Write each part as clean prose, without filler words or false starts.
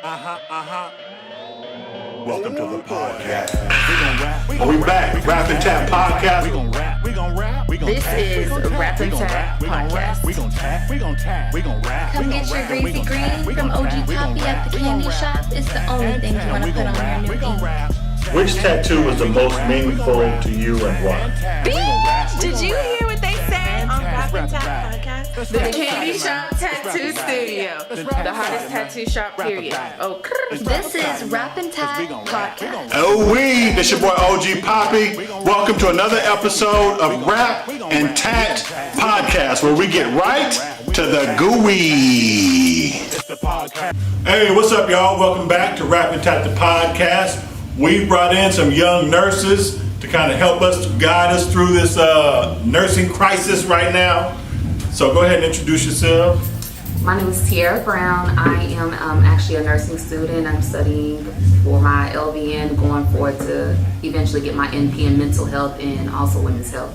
Welcome to the podcast. We back. Rap and Tap Podcast. This is Rap and Tap Podcast. Come get your greasy green from OG Poppy at the candy shop. It's the only thing you want to put on your new ink. Which tattoo was the most meaningful to you and why? Did you hear what they said on Rap and Tap Podcast? The Candy Shop Tattoo Studio. The hottest tattoo shop, period. Oh, This is Rap and Tap Podcast. This your boy OG Poppy. Welcome to another episode of Rap and Tat Podcast, where we get right to the gooey. Hey, what's up, y'all? Welcome back to Rap and Tat the Podcast. We brought in some young nurses to kind of help us, guide us through this nursing crisis right now. So go ahead and introduce yourself. My name is Tiara Brown. I am actually a nursing student. I'm studying for my LVN, going forward to eventually get my NP in mental health and also women's health.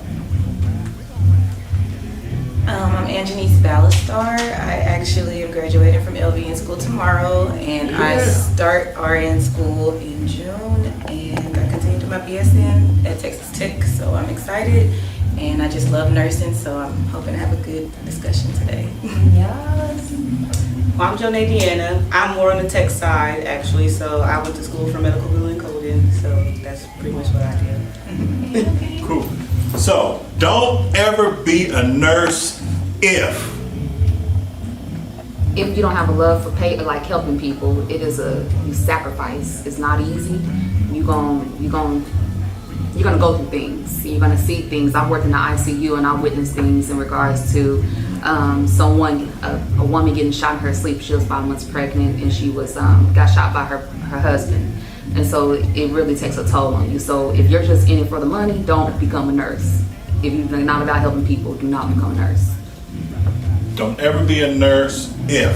I'm Anjanice Ballastar. I actually am graduating from LVN school tomorrow, and I start RN school in June, and I continue to my BSN at Texas Tech, so I'm excited, and I just love nursing, so I'm hoping to have a good discussion today. Yes. Well, I'm Jonay Deanna. I'm more on the tech side, actually, so I went to school for medical billing and coding, so that's pretty much what I did. Cool. So don't ever be a nurse if If you don't have a love for helping people, it is you sacrifice. It's not easy. You're gonna go through things. You're gonna see things. I worked in the ICU and I witnessed things in regards to a woman getting shot in her sleep. She was 5 months pregnant and she was got shot by her husband. And so it really takes a toll on you. So if you're just in it for the money, don't become a nurse. If you're not about helping people, do not become a nurse. don't ever be a nurse if.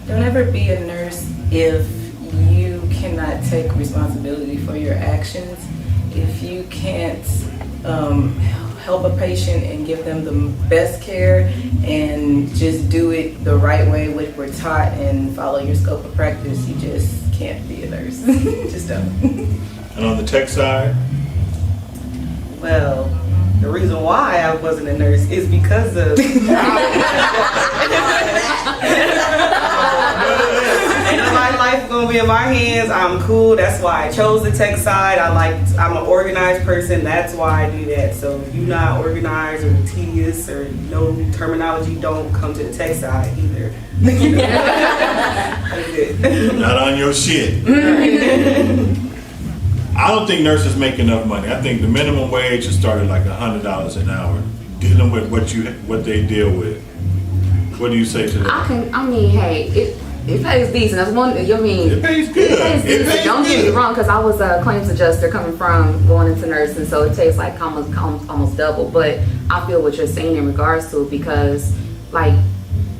Don't ever be a nurse if you cannot take responsibility for your actions, if you can't help a patient and give them the best care and just do it the right way, which we're taught, and follow your scope of practice. You just can't be a nurse. Just don't. And on the tech side? Well, the reason why I wasn't a nurse is because of ain't my life gonna be in my hands. I'm cool. That's why I chose the tech side. I'm an organized person. That's why I do that. So if you're not organized or tedious or no terminology, don't come to the tech side either. That's it. Not on your shit. I don't think nurses make enough money. I think the minimum wage should start at like $100 an hour, dealing with what they deal with. What do you say to that? It pays decent. That's one. It pays good. It pays decent. Don't get me wrong, because I was a claims adjuster coming from going into nursing, so it takes like almost double. But I feel what you're saying in regards to it, because like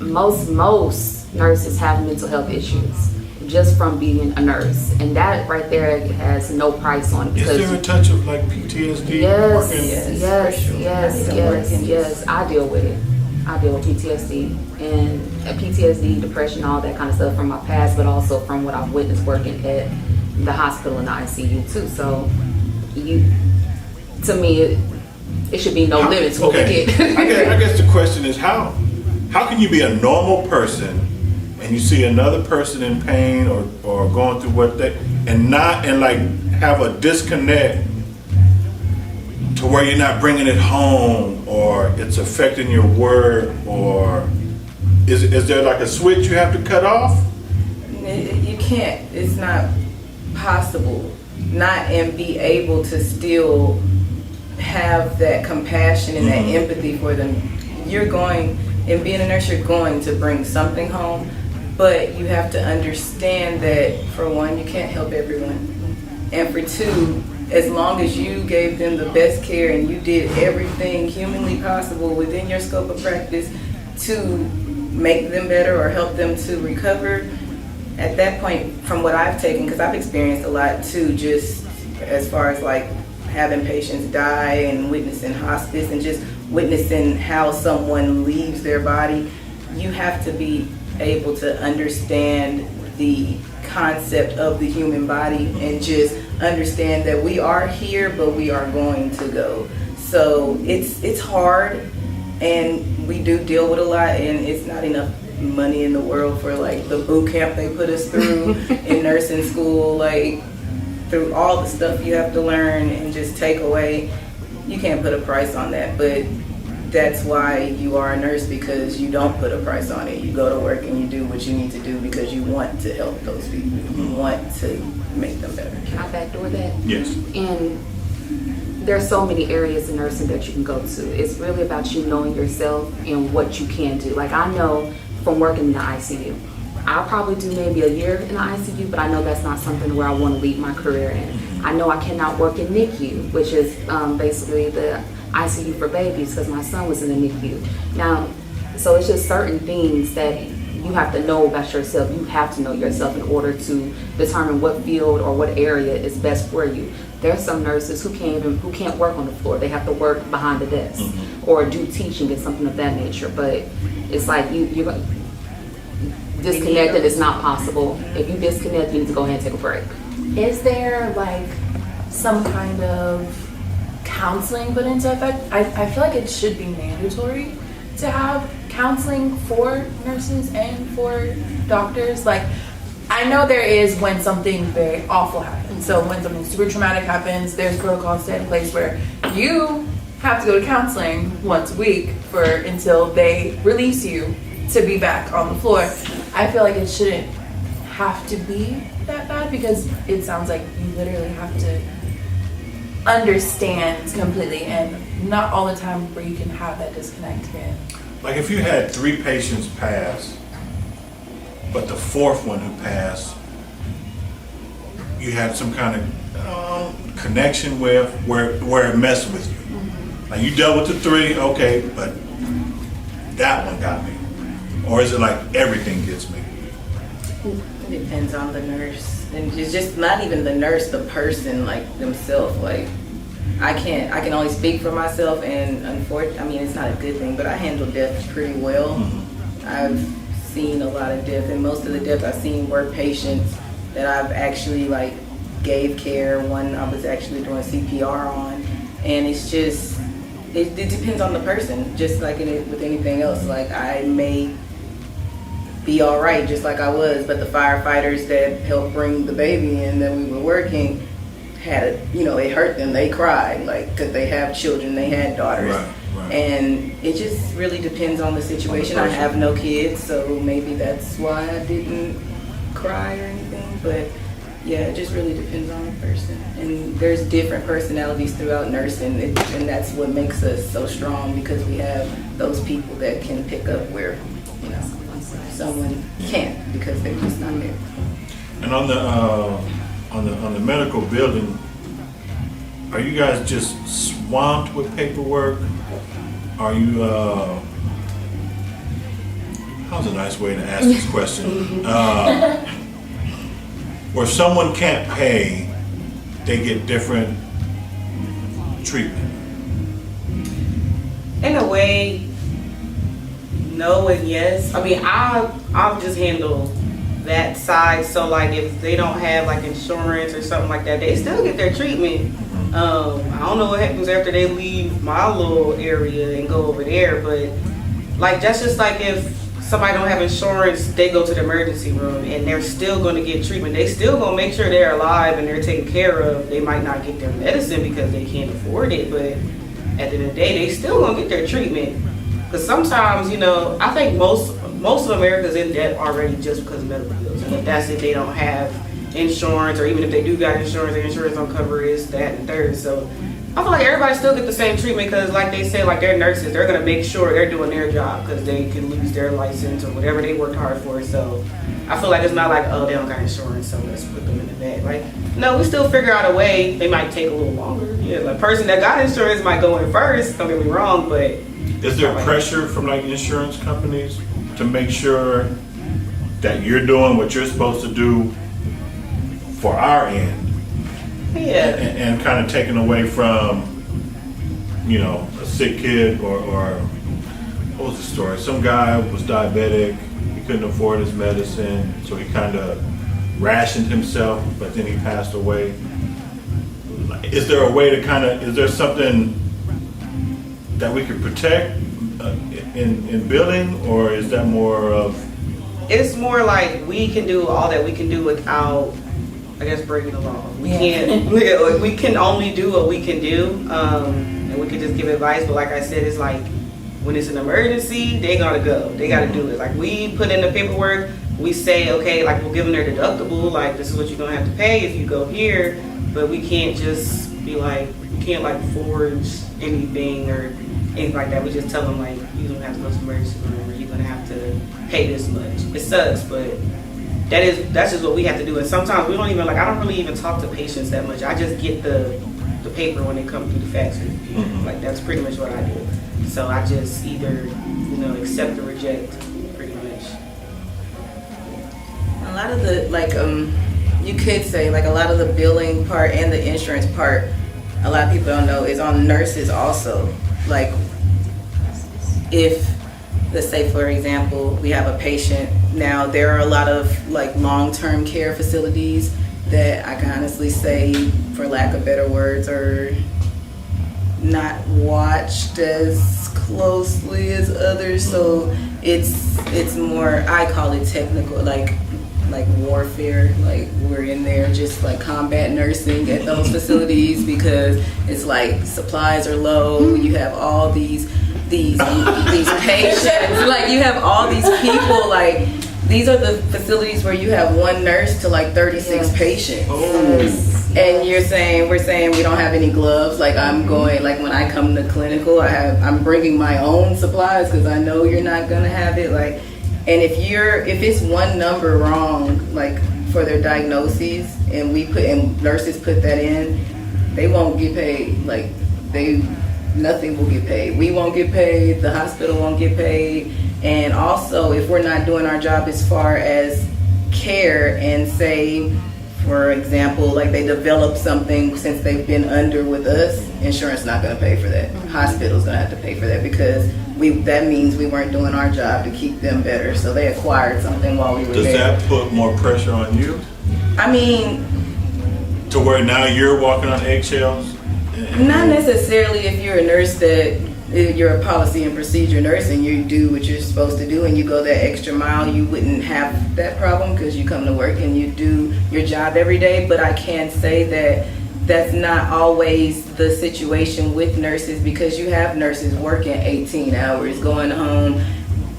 most nurses have mental health issues just from being a nurse, and that right there has no price on it. Is there a touch of like PTSD? Yes. I deal with it. I deal with PTSD and PTSD, depression, all that kind of stuff from my past, but also from what I've witnessed working at the hospital and the ICU too. So, to me, it should be no limit to what we get. I guess the question is how can you be a normal person and you see another person in pain or going through what they and have a disconnect to where you're not bringing it home, or it's affecting your work, or is there like a switch you have to cut off? You can't. It's not possible not and be able to still have that compassion and that empathy for them. You're going, and being a nurse, you're going to bring something home, but you have to understand that, for one, you can't help everyone, and for two, as long as you gave them the best care and you did everything humanly possible within your scope of practice to make them better or help them to recover, at that point, from what I've taken, because I've experienced a lot too, just as far as like having patients die and witnessing hospice and just witnessing how someone leaves their body, you have to be able to understand the concept of the human body and just understand that we are here, but we are going to go. So it's hard, and we do deal with a lot, and it's not enough money in the world for like the boot camp they put us through in nursing school, like through all the stuff you have to learn and just take away. You can't put a price on that, but that's why you are a nurse, because you don't put a price on it. You go to work and you do what you need to do because you want to help those people. You want to make them better. Can I backdoor that? Yes. And there's so many areas in nursing that you can go to. It's really about you knowing yourself and what you can do. Like, I know from working in the ICU, I'll probably do maybe a year in the ICU, but I know that's not something where I want to lead my career in. I know I cannot work in NICU, which is basically the ICU for babies, because my son was in the NICU. Now, so it's just certain things that you have to know about yourself. You have to know yourself in order to determine what field or what area is best for you. There's some nurses who can't work on the floor. They have to work behind the desk or do teaching and something of that nature. But it's like you're disconnected is not possible. If you disconnect, you need to go ahead and take a break. Is there like some kind of counseling put into effect? I feel like it should be mandatory to have counseling for nurses and for doctors. Like, I know there is when something very awful happens. So when something super traumatic happens, there's protocols set in place where you have to go to counseling once a week until they release you to be back on the floor. I feel like it shouldn't have to be that bad, because it sounds like you literally have to understand completely, and not all the time where you can have that disconnect again. Like if you had 3 patients pass, but the 4th one who passed, you had some kind of connection with where it messed with you. Like you dealt with the 3, okay, but that one got me. Or is it like everything gets me? It depends on the nurse, and it's just not even the nurse, the person, like themselves. Like I can only speak for myself, and unfortunately, I mean, it's not a good thing, but I handle death pretty well. I've seen a lot of death, and most of the death I've seen were patients that I've actually like gave care. One I was actually doing CPR on, and it's just it depends on the person, just like with anything else. Like I may be all right, just like I was, but the firefighters that helped bring the baby in that we were working had, it hurt them. They cried, like, because they have children, they had daughters. Right. And it just really depends on the situation. I have no kids, so maybe that's why I didn't cry or anything. But yeah, it just really depends on the person. And there's different personalities throughout nursing, and that's what makes us so strong, because we have those people that can pick up where, someone can't, because they're just not there. And on the medical building, are you guys just swamped with paperwork? Are you how's a nice way to ask this question? Where someone can't pay, they get different treatment. In a way, no and yes. I mean, I'll just handle that side. So like if they don't have like insurance or something like that, they still get their treatment. I don't know what happens after they leave my little area and go over there, but like that's just like if somebody don't have insurance, they go to the emergency room and they're still going to get treatment. They still going to make sure they're alive and they're taken care of. They might not get their medicine because they can't afford it, but at the end of the day, they still going to get their treatment. Because sometimes, I think most of America's in debt already just because of medical bills. And if that's if they don't have insurance, or even if they do got insurance, their insurance don't cover this, that, and third. So I feel like everybody still get the same treatment, because like they say, like they're nurses, they're going to make sure they're doing their job, because they could lose their license or whatever they worked hard for. So I feel like it's not like, oh, they don't got insurance, so let's put them in the bag. Like, no, we still figure out a way. They might take a little longer. Yeah, the person that got insurance might go in first, don't get me wrong, but is there pressure from like insurance companies to make sure that you're doing what you're supposed to do for our end? Yeah. And kind of taken away from, a sick kid or what was the story? Some guy was diabetic, he couldn't afford his medicine, so he kind of rationed himself, but then he passed away. Is there a way to is there something that we could protect in billing, or is that more of? It's more like we can do all that we can do without, I guess, breaking the law. We can't. Like, we can only do what we can do, and we can just give advice. But like I said, it's like when it's an emergency, they gotta go. They gotta do it. Like we put in the paperwork. We say, okay, like we'll give them their deductible. Like this is what you're gonna have to pay if you go here. But we can't just be like, we can't like forge anything or anything like that. We just tell them like, you don't have to go to the emergency room, or you're gonna have to pay this much. It sucks, but that's just what we have to do. And sometimes we don't even I don't really even talk to patients that much. I just get the paper when they come through the fax. Like that's pretty much what I do. So I just either accept or reject, pretty much. A lot of the you could say a lot of the billing part and the insurance part, a lot of people don't know, is on nurses also. Like if, let's say for example, we have a patient. Now there are a lot of long-term care facilities that I can honestly say, for lack of better words, are not watched as closely as others. So it's more, I call it technical, like warfare. Like we're in there just combat nursing at those facilities, because it's supplies are low. You have all these patients, you have all these people. These are the facilities where you have one nurse to 36 patients. And we're saying we don't have any gloves. I'm going, when I come to clinical, I'm bringing my own supplies because I know you're not gonna have it. And if it's one number wrong, for their diagnoses, and nurses put that in, they won't get paid. Nothing will get paid. We won't get paid. The hospital won't get paid. And also, if we're not doing our job as far as care, and say, for example, they develop something since they've been under with us, insurance not going to pay for that. Hospital's going to have to pay for that, because that means we weren't doing our job to keep them better. So they acquired something while we were there. Does that put more pressure on you? I mean, to where now you're walking on eggshells? Not necessarily. If you're a nurse you're a policy and procedure nurse and you do what you're supposed to do and you go that extra mile, you wouldn't have that problem because you come to work and you do your job every day. But I can say that that's not always the situation with nurses, because you have nurses working 18 hours, going home,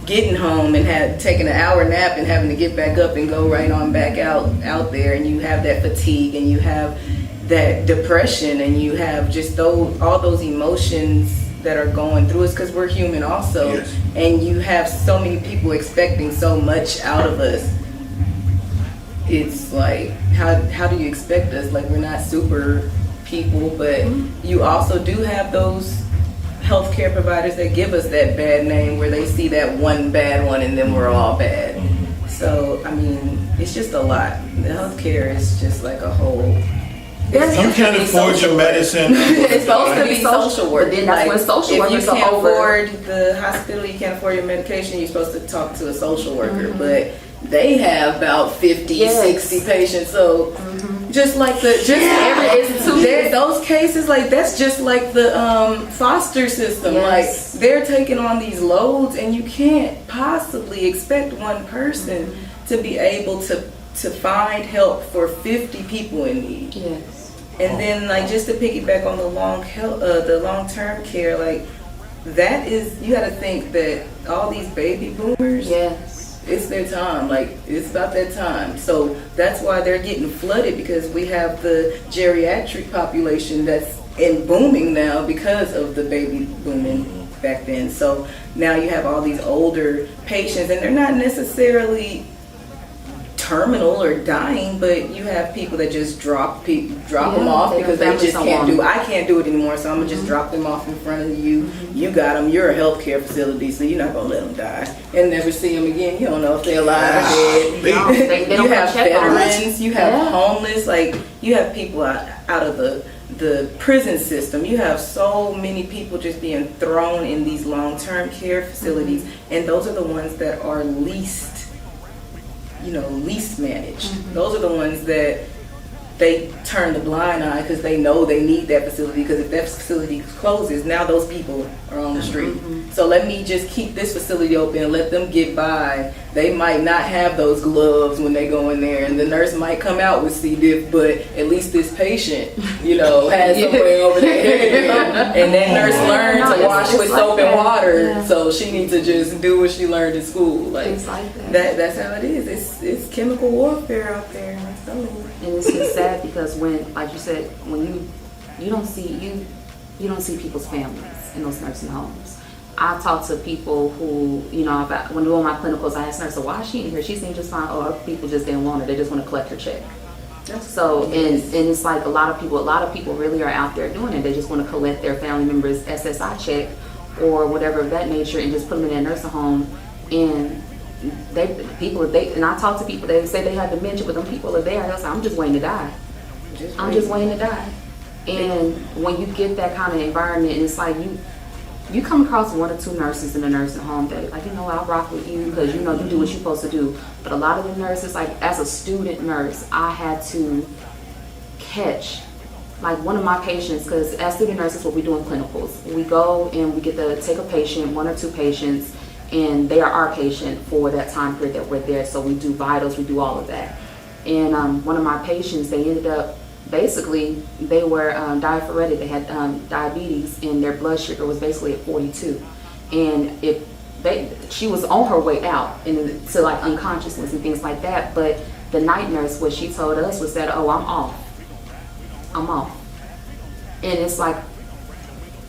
getting home and taking an hour nap and having to get back up and go right on back out there, and you have that fatigue and you have that depression and you have just all those emotions that are going through us, because we're human also. Yes. And you have so many people expecting so much out of us. It's how do you expect us? We're not super people, but you also do have those healthcare providers that give us that bad name, where they see that one bad one and then we're all bad. So I mean, it's just a lot. The healthcare is just a whole. You can't afford your medicine. It's supposed to be social work. But then that's when social workers If you can't are over. afford the hospital, you can't afford your medication, you're supposed to talk to a social worker. But they have about 50, 60 patients. So just those cases, that's just the foster system. Yes. They're taking on these loads, and you can't possibly expect one person to be able to find help for 50 people in need. Yes. And then just to piggyback on the long-term care, that is, you got to think that all these baby boomers, Yes. it's their time. It's about that time. So that's why they're getting flooded, because we have the geriatric population that's booming now because of the baby booming back then. So now you have all these older patients, and they're not necessarily terminal or dying, but you have people that just drop them off because they just I can't do it anymore, so I'm gonna just drop them off in front of you. You got them. You're a healthcare facility, so you're not gonna let them die and never see them again. You don't know if they're alive or dead. You have veterans. You have homeless. You have people out of the prison system. You have so many people just being thrown in these long-term care facilities, and those are the ones that are least least managed. Those are the ones that they turn the blind eye because they know they need that facility, because if that facility closes, now those people are on the street. So let me just keep this facility open and let them get by. They might not have those gloves when they go in there, and the nurse might come out with C. diff, but at least this patient, has somewhere over there. And that nurse learned to wash with soap and water, so she needs to just do what she learned in school. It's like that. That's how it is. It's chemical warfare out there. And it's just sad because when, like you said, when you don't see people's families in those nursing homes. I talk to people who, when doing my clinicals, I ask nurses, why is she in here? She seemed just fine. Oh, people just didn't want her. They just want to collect her check. So, and it's like a lot of people really are out there doing it. They just want to collect their family members' SSI check or whatever of that nature and just put them in a nursing home. And and I talk to people, they say they have dementia, but them people are there. They'll say, I'm just waiting to die. I'm just waiting to die. And when you get that kind of environment, and it's like you come across one or two nurses in a nursing home that like, I'll rock with you because you do what you're supposed to do. But a lot of the nurses, like as a student nurse, I had to catch like one of my patients, because as student nurses, what we do in clinicals, we go and we get to take a patient, one or two patients, and they are our patient for that time period that we're there. So we do vitals, we do all of that. And one of my patients, they ended up, basically, they were diaphoretic. They had diabetes, and their blood sugar was basically at 42. And she was on her way out to like unconsciousness and things like that. But the night nurse, what she told us was that, oh, I'm off. And it's like,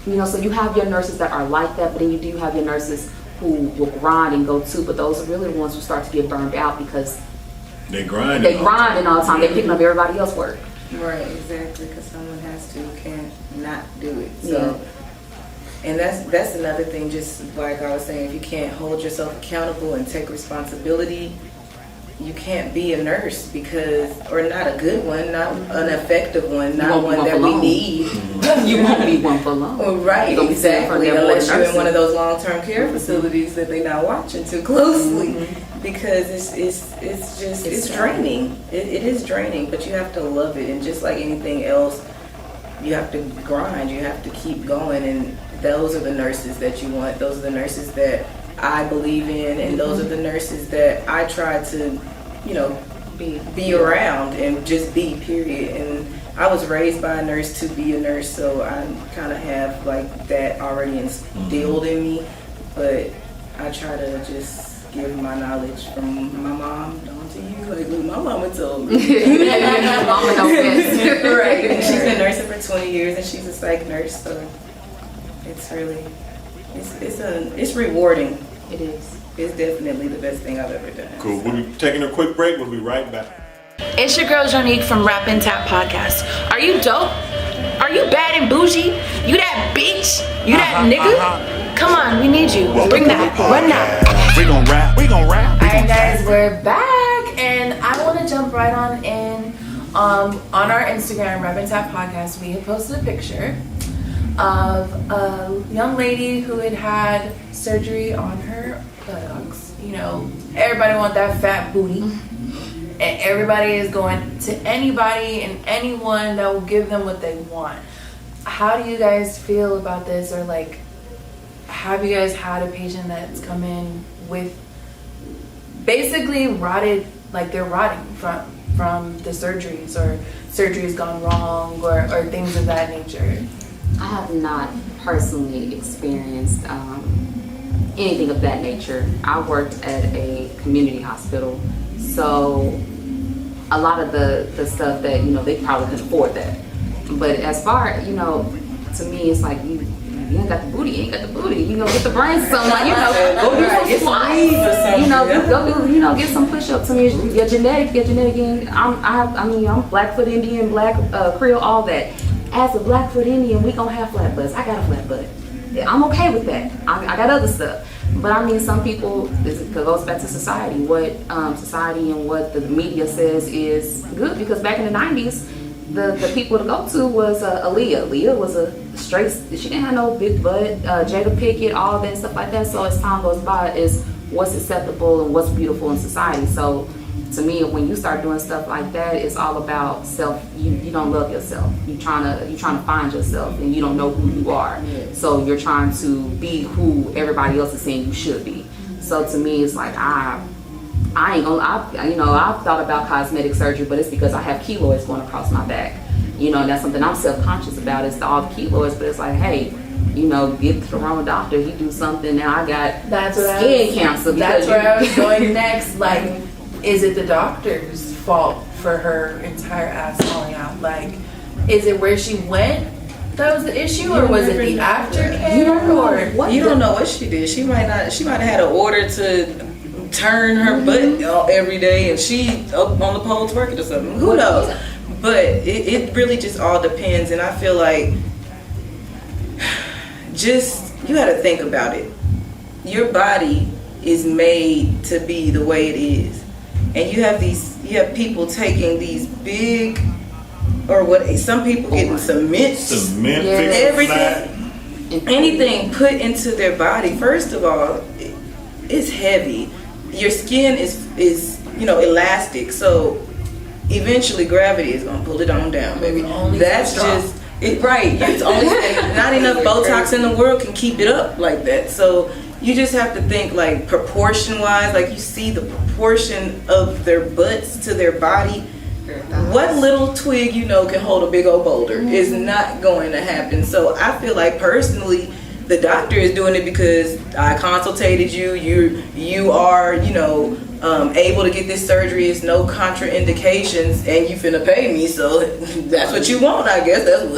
so you have your nurses that are like that, but then you do have your nurses who will grind and go too, but those are really the ones who start to get burned out because they grinding all the time. They're picking up everybody else's work. Right, exactly, because someone has to, can't not do it. So, and that's another thing, just like I was saying, if you can't hold yourself accountable and take responsibility, you can't be a nurse or not a good one, not an effective one, not one that we need. You won't be one for long. Well, right, exactly, unless you're in one of those long-term care facilities that they're not watching too closely, because it's draining. It is draining, but you have to love it, and just like anything else, you have to grind, you have to keep going, and those are the nurses that you want. Those are the nurses that I believe in, and those are the nurses that I try to, be around and just be, period. And I was raised by a nurse to be a nurse, so I kind of have like that already instilled in me, but I try to just give my knowledge from my mom down to you. Like, look, my mama told me. Mama knows best. Right, and she's been nursing for 20 years, and she's a psych nurse, so it's really, it's rewarding. It is. It's definitely the best thing I've ever done. Cool. We'll be taking a quick break. We'll be right back. It's your girl Jonique from Rap and Tap Podcast. Are you dope? Are you bad and bougie? You that bitch? You that nigga? Come on, we need you. Bring that. Run that. We gon' rap. Alright guys, we're back, and I want to jump right on in. On our Instagram, Rap and Tap Podcast, we had posted a picture of a young lady who had surgery on her buttocks. Everybody want that fat booty, and everybody is going to anybody and anyone that will give them what they want. How do you guys feel about this? Or like, have you guys had a patient that's come in with basically rotted, like they're rotting from the surgeries, or surgery's gone wrong, or things of that nature? I have not personally experienced anything of that nature. I worked at a community hospital, so a lot of the stuff that, they probably couldn't afford that. But as far, to me, it's like, you ain't got the booty, get the brains something, go do some squats, get some push-ups. Your genetic gain. I'm Blackfoot Indian, Black Creole, all that. As a Blackfoot Indian, we gonna have flat butts. I got a flat butt. I'm okay with that. I got other stuff. But some people, it goes back to society. What society and what the media says is good, because back in the 90s, the people to go to was Aaliyah. Aaliyah was a straight, she didn't have no big butt, Jada Pinkett, all that stuff like that. So as time goes by, is what's acceptable and what's beautiful in society. So to me, when you start doing stuff like that, it's all about self. You don't love yourself. You're trying to find yourself, and you don't know who you are. So you're trying to be who everybody else is saying you should be. So to me, it's like I ain't gonna. I've thought about cosmetic surgery, but it's because I have keloids going across my back. And that's something I'm self-conscious about. It's all the keloids, but it's like, hey, get to the wrong doctor. He do something. Now I got skin cancer. That's where I was going next. Like, is it the doctor's fault for her entire ass falling out? Like, is it where she went that was the issue, or was it the aftercare? You don't know what she did. She might have had an order to turn her butt every day, and she up on the pole twerking or something. Who knows? But it really just all depends, and I feel like you got to think about it. Your body is made to be the way it is, and you have people taking these big, or what some people getting cement everything, anything put into their body. First of all, it's heavy. Your skin is elastic, so eventually gravity is gonna pull it on down, baby. That's just it, right? It's only not enough Botox in the world can keep it up like that. So you just have to think like proportion wise, like you see the proportion of their butts to their body. What little twig can hold a big old boulder is not going to happen. So I feel like personally, the doctor is doing it because I consulted you. You are able to get this surgery. It's no contraindications, and you finna pay me. So that's what you want, I guess. That's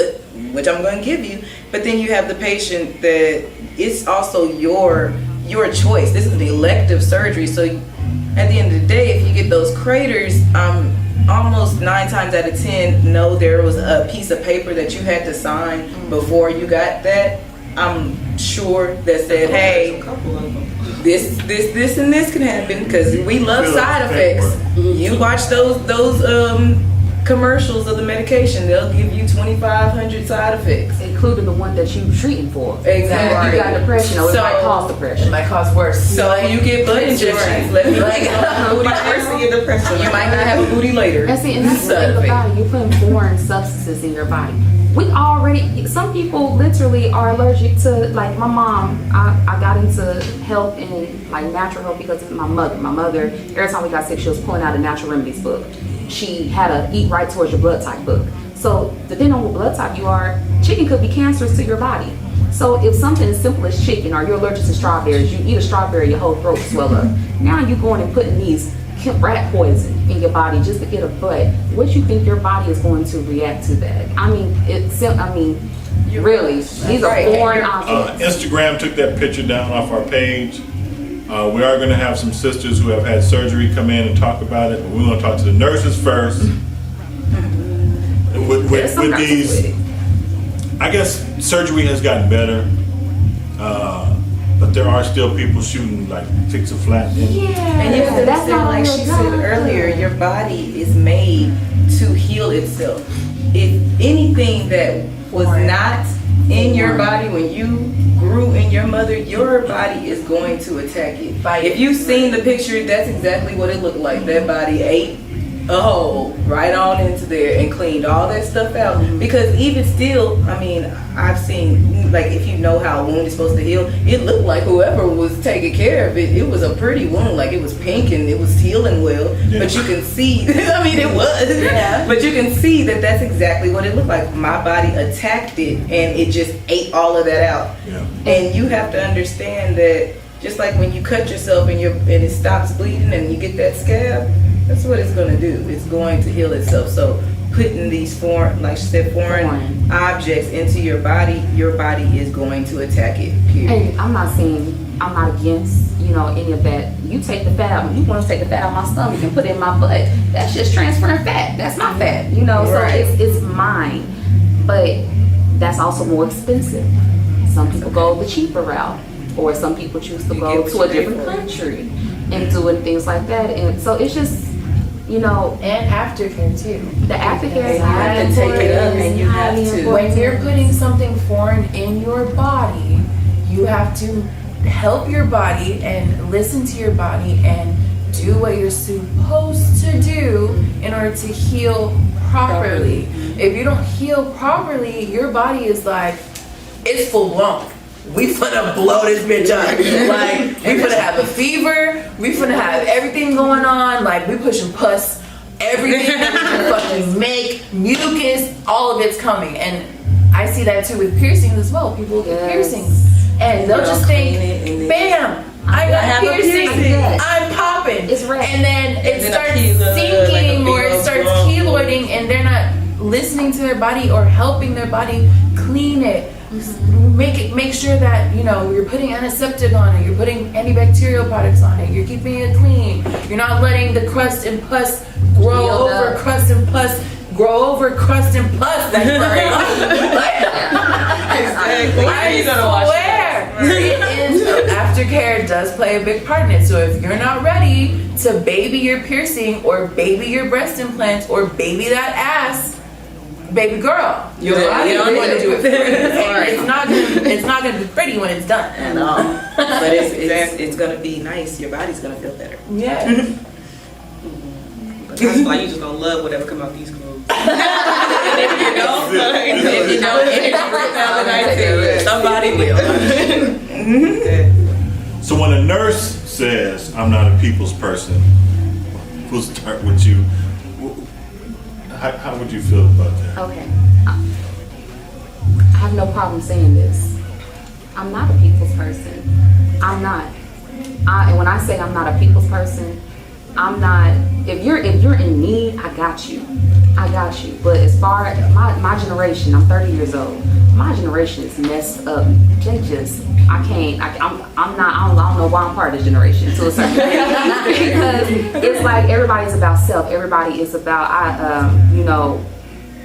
which I'm going to give you. But then you have the patient that it's also your choice. This is an elective surgery. So at the end of the day, if you get those craters, almost 9 times out of 10 know there was a piece of paper that you had to sign before you got that. I'm sure that said, hey, this and this can happen, because we love side effects. You watch those commercials of the medication, they'll give you 2,500 side effects, including the one that you're treating for. Exactly. If you got depression, or it might cause depression. It might cause worse. So you get butt injections. Let me you might not have a booty later. And see, and that's the thing about it. You're putting foreign substances in your body. Some people literally are allergic to, like my mom. I got into health and like natural health because of my mother. My mother, every time we got sick, she was pulling out a natural remedies book. She had a eat right towards your blood type book. So depending on what blood type you are, chicken could be cancerous to your body. So if something as simple as chicken, or you're allergic to strawberries, you eat a strawberry, your whole throat swell up. Now you're going and putting these rat poison in your body just to get a butt. What you think your body is going to react to that? Really, these are foreign objects. Instagram took that picture down off our page. We are going to have some sisters who have had surgery come in and talk about it, but we're going to talk to the nurses first. With these, I guess surgery has gotten better, but there are still people shooting like fix a flat. And you have to understand, like she said earlier, your body is made to heal itself. If anything that was not in your body when you grew in your mother, your body is going to attack it. If you've seen the picture, that's exactly what it looked like. That body ate a hole right on into there and cleaned all that stuff out. Because even still, I've seen, like, if you know how a wound is supposed to heal, it looked like whoever was taking care of it, it was a pretty wound, like it was pink and it was healing well. Yeah. But you can see, it was. Yeah. But you can see that that's exactly what it looked like. My body attacked it and it just ate all of that out. Yeah. And you have to understand that just like when you cut yourself and it stops bleeding and you get that scab, that's what it's going to do. It's going to heal itself. So putting these foreign objects into your body is going to attack it, period. And I'm not against, any of that. You take the fat out. You want to take the fat out of my stomach and put it in my butt. That's just transferring fat. That's my fat, right. So it's mine. But that's also more expensive. Some people go the cheaper route, or some people choose to go to a different country and doing things like that. And so it's just, and aftercare too. The aftercare, you have to take it up, and you have to. When you're putting something foreign in your body, you have to help your body and listen to your body and do what you're supposed to do in order to heal properly. If you don't heal properly, your body is like, it's full blown. We finna blow this bitch up. Like, we finna have a fever. We finna have everything going on. Like, we pushing pus. Everything that we can fucking make, mucus, all of it's coming. And I see that too with piercings as well. People with piercings. And they'll just think, bam, I got a piercing. I'm popping. It's red. And then it starts sinking or it starts keloiding, and they're not listening to their body or helping their body clean it. Make sure that, you know, you're putting antiseptic on it, you're putting antibacterial products on it, you're keeping it clean, you're not letting the crust and pus grow over crust and pus. That's I swear, aftercare does play a big part in it. So if you're not ready to baby your piercing or baby your breast implants or baby that ass, baby girl, your body is going to do it for you. It's not gonna be pretty when it's done. I know. But it's gonna be nice. Your body's gonna feel better. Yeah. But that's why you just gonna love whatever come out these clothes. Somebody will. So when a nurse says, I'm not a people's person, we'll start with you. How would you feel about that? Okay. I have no problem saying this. I'm not a people's person. I'm not. And when I say I'm not a people's person, I'm not. If you're in need, I got you. But as far as my generation, I'm 30 years old. My generation is messed up. They just, I don't know why I'm part of this generation to a certain extent. Because it's like everybody's about self. Everybody is about,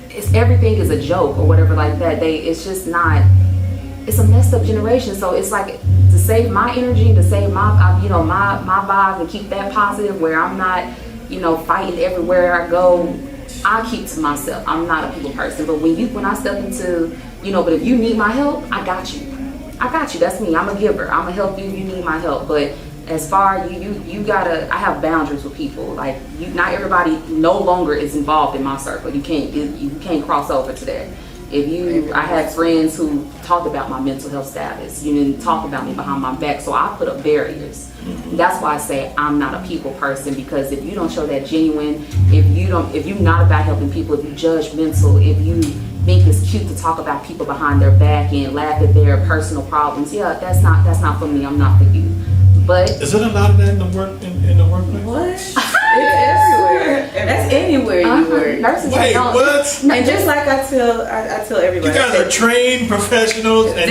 it's everything is a joke or whatever like that. It's just not, it's a messed up generation. So it's like, to save my energy, to save my vibe and keep that positive where I'm not, fighting everywhere I go, I keep to myself. I'm not a people person. But when I step into, but if you need my help, I got you. That's me. I'm a giver. I'm gonna help you. You need my help. But as far you gotta, I have boundaries with people. Like not everybody no longer is involved in my circle. You can't cross over to that. I had friends who talked about my mental health status. You didn't talk about me behind my back. So I put up barriers. That's why I say I'm not a people person, because if you don't show that genuine, if you're not about helping people, if you judgmental, if you think it's cute to talk about people behind their back and laugh at their personal problems, that's not for me. I'm not for you. But is it a lot of that in the workplace? What? It's everywhere. That's anywhere you work. Nurses what? And just like I tell everybody, you guys are trained professionals, and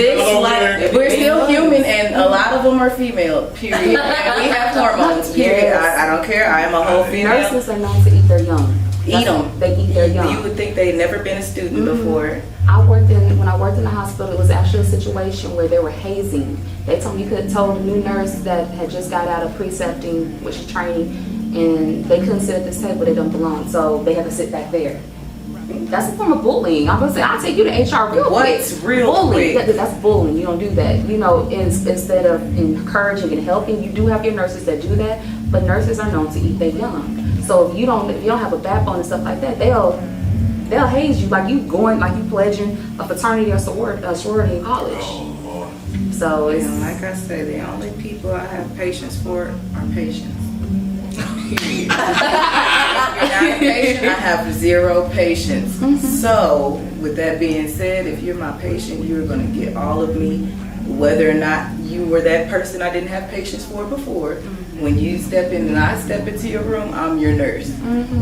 we're still human, and a lot of them are female. Period. And we have hormones. Period. Yes. I don't care. I am a whole female. Nurses are known to eat their young. They eat their young. You would think they'd never been a student before. When I worked in the hospital, it was actually a situation where they were hazing. They told me you could have told a new nurse that had just got out of precepting, which is training, and they couldn't sit at this table, they don't belong, so they had to sit back there. That's a form of bullying. I'm gonna say, I'll take you to HR real quick. What's real bullying? quick? That's bullying. You don't do that. Instead of encouraging and helping, you do have your nurses that do that, but nurses are known to eat their young. So if you don't have a backbone and stuff like that, they'll haze you like you pledging a fraternity or sorority in college. So it's like I say, the only people I have patience for are patients. If you're not patient, I have zero patience. So with that being said, if you're my patient, you're going to get all of me, whether or not you were that person I didn't have patience for before. When you step in and I step into your room, I'm your nurse.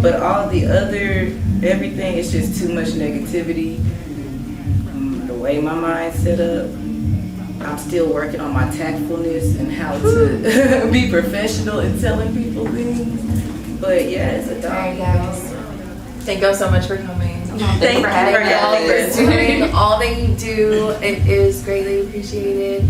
But all the other, everything is just too much negativity. The way my mind's set up, I'm still working on my tactfulness and how to be professional in telling people things. But yeah, it's a dog. Alright, guys. Thank you so much for coming. Thank you for having us. doing all that you do. It is greatly appreciated.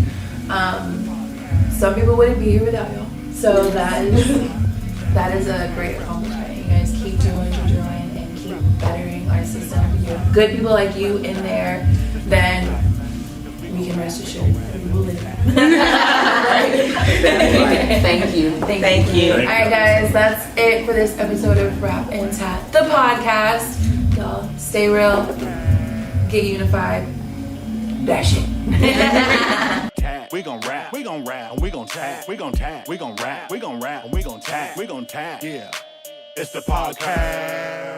Some people wouldn't be here without y'all. So that is a great accomplishment. You guys keep doing what you're doing and keep bettering our system. If you have good people like you in there, then we can rest assured we will live. Thank you. Thank you. All right, guys, that's it for this episode of Rap and Tat, the podcast. Y'all stay real, get unified, that shit. We gon' rap, we gon' rap, and we gon' tag, we gon' tag, we gon' rap, we gon' rap, and we gon' tag, we gon' tag. Yeah, it's the podcast.